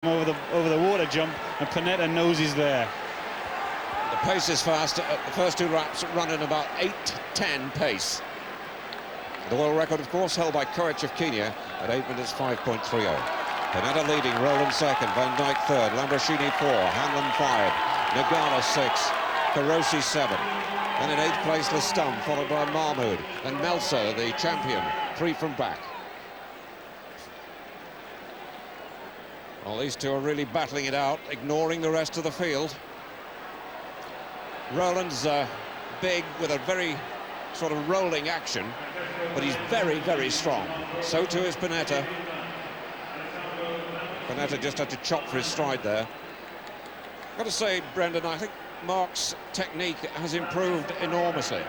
over the water jump, and Panetta knows he's there. The pace is fast. The first two laps run in about 8:10 pace. The world record, of course, held by Courage of Kenya at 8 minutes 5.30. Panetta leading, Rowland second, Van Dijk third, Lamborghini 4, Hanlon 5, Nagala 6, Carosi 7. And in 8th place, Lestum, followed by Mahmoud. And Melser, the champion, 3 from back. Well, these two are really battling it out, ignoring the rest of the field. Rowland's big with a very sort of rolling action, but he's very, very strong. So too is Panetta. Panetta just had to chop for his stride there. I've got to say, Brendan, I think Mark's technique has improved enormously.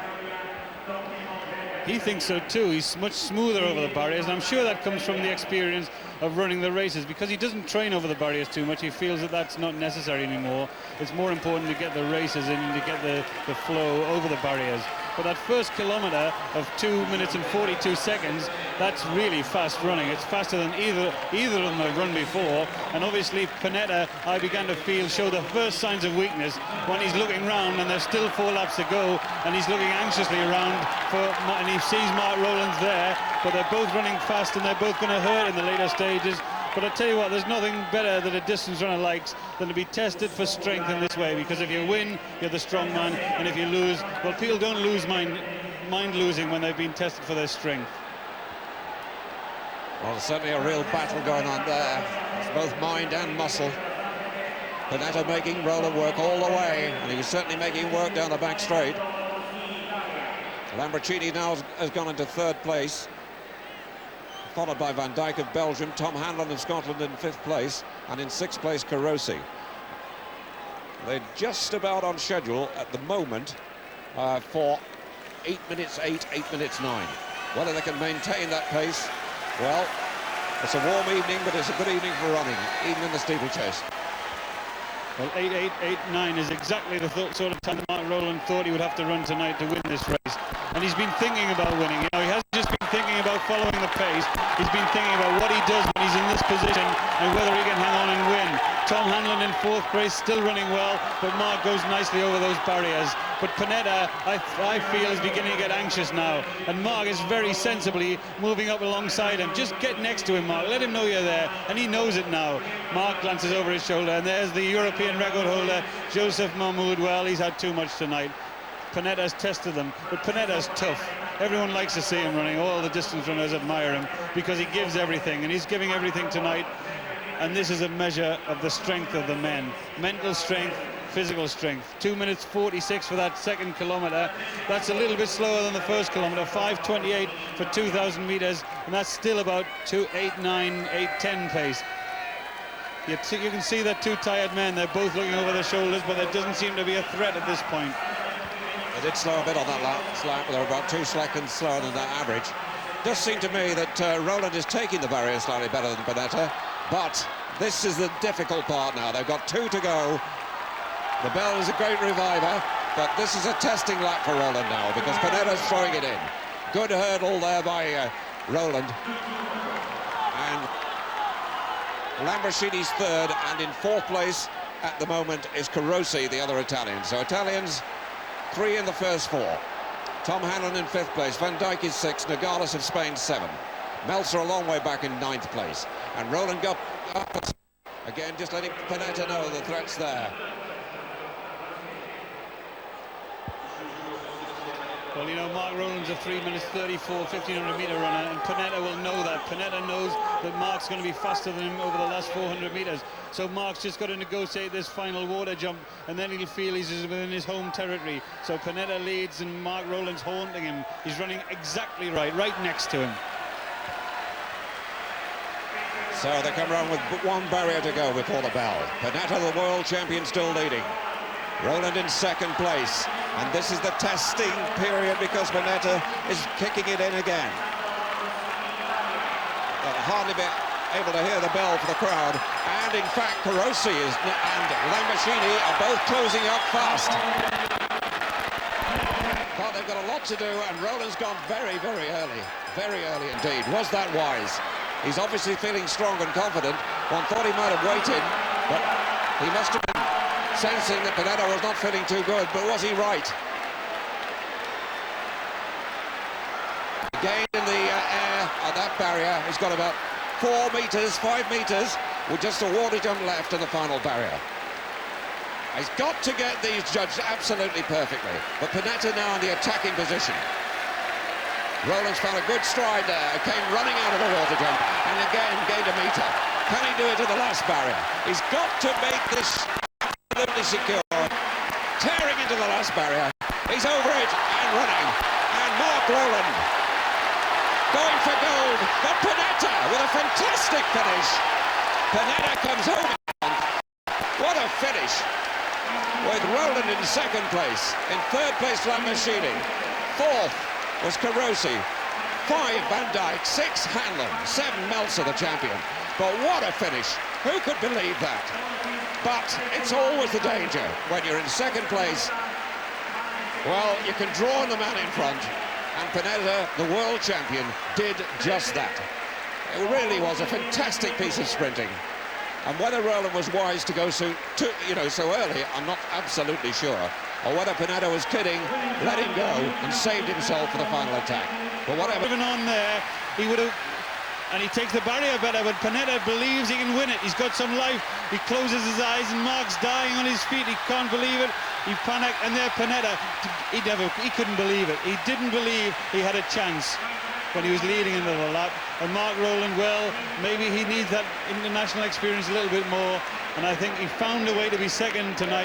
He thinks so too. He's much smoother over the barriers, and I'm sure that comes from the experience of running the races, because he doesn't train over the barriers too much. He feels that that's not necessary anymore. It's more important to get the races in and to get the flow over the barriers. But that first kilometre of 2 minutes and 42 seconds, that's really fast running. It's faster than either of them have run before. And obviously Panetta, I began to feel, show the first signs of weakness when he's looking round, and there's still 4 laps to go, and he's looking anxiously around and he sees Mark Rowland's there, but they're both running fast and they're both going to hurt in the later stages. But I tell you what, there's nothing better that a distance runner likes than to be tested for strength in this way, because if you win, you're the strong man, and if you lose, well, people don't mind losing when they've been tested for their strength. Well, there's certainly a real battle going on there. It's both mind and muscle. Panetta making Rowland work all the way, and he was certainly making work down the back straight. Lamborghini now has gone into 3rd place, followed by Van Dijk of Belgium, Tom Hanlon of Scotland in 5th place, and in 6th place Carosi. They're just about on schedule at the moment for 8 minutes 8, 8 minutes 9. Whether they can maintain that pace, well, it's a warm evening, but it's a good evening for running, even in the steeplechase. Well, 8, 8, 8, 9 is exactly the sort of time that Mark Rowland thought he would have to run tonight to win this race. And he's been thinking about winning. You know, he hasn't just been thinking about following the pace. He's been thinking about what he does when he's in this position and whether he can hang on and win. Tom Hanlon in 4th place, still running well, but Mark goes nicely over those barriers. But Panetta, I feel, is beginning to get anxious now. And Mark is very sensibly moving up alongside him. Just get next to him, Mark. Let him know you're there. And he knows it now. Mark glances over his shoulder, and there's the European record holder, Joseph Mahmoud. Well, he's had too much tonight. Panetta's tested them, but Panetta's tough. Everyone likes to see him running. All the distance runners admire him because he gives everything, and he's giving everything tonight. And this is a measure of the strength of the men. Mental strength, physical strength. 2 minutes 46 for that 2nd kilometre. That's a little bit slower than the 1st kilometre. 5:28 for 2,000 metres, and that's still about 8:09, 8:10 pace. You can see that 2 tired men. They're both looking over their shoulders, but there doesn't seem to be a threat at this point. They did slow a bit on that lap. They're about 2 seconds slower than that average. Does seem to me that Rowland is taking the barrier slightly better than Panetta, but this is the difficult part now. They've got 2 to go. The bell is a great reviver, but this is a testing lap for Rowland now because Panetta's throwing it in. Good hurdle there by Rowland. And Lamborghini's 3rd, and in 4th place at the moment is Carosi, the other Italian. So Italians 3 in the first 4. Tom Hanlon in 5th place, Van Dijk is 6, Nogales of Spain 7. Melser a long way back in 9th place. And Rowland got up again, just letting Panetta know the threat's there. Well, you know, Mark Rowland's a 3 minutes 34, 1,500 metre runner, and Panetta will know that. Panetta knows that Mark's going to be faster than him over the last 400 metres. So Mark's just got to negotiate this final water jump, and then he'll feel he's within his home territory. So Panetta leads, and Mark Rowland's haunting him. He's running exactly right next to him. So they come around with 1 barrier to go before the bell. Panetta, the world champion, still leading. Rowland in 2nd place, and this is the testing period because Panetta is kicking it in again. They'll hardly be able to hear the bell for the crowd, and in fact Carosi and Lamborghini are both closing up fast. But they've got a lot to do, and Rowland's gone very, very early indeed. Was that wise? He's obviously feeling strong and confident, One thought he might have waited, but he must have been sensing that Panetta was not feeling too good, but was he right? Gained in the air at that barrier. He's got about 4 meters, 5 meters, with just a water jump left in the final barrier. He's got to get these judged absolutely perfectly, but Panetta now in the attacking position. Rowland's found a good stride there, came running out of the water jump, and again gained a meter. Can he do it to the last barrier? He's got to make this absolutely secure. Tearing into the last barrier. He's over it and running. And Mark Rowland going for gold. But Panetta with a fantastic finish. Panetta comes home. What a finish. With Rowland in second place. In third place, Lamborghini. Fourth was Carosi. 5 Van Dijk, 6 Hanlon, 7 Meltzer, the champion. But what a finish. Who could believe that? But it's always the danger when you're in second place. Well, you can draw on the man in front, and Panetta, the world champion, did just that. It really was a fantastic piece of sprinting. And whether Rowland was wise to go so early, I'm not absolutely sure. Or whether Panetta was kidding, let him go, and saved himself for the final attack. But whatever. Even on there, he would have. And he takes the barrier better, but Panetta believes he can win it. He's got some life. He closes his eyes, and Mark's dying on his feet. He can't believe it. He panicked, and there Panetta, he couldn't believe it. He didn't believe he had a chance when he was leading into the lap. And Mark Rowland, well, maybe he needs that international experience a little bit more. And I think he found a way to be second tonight.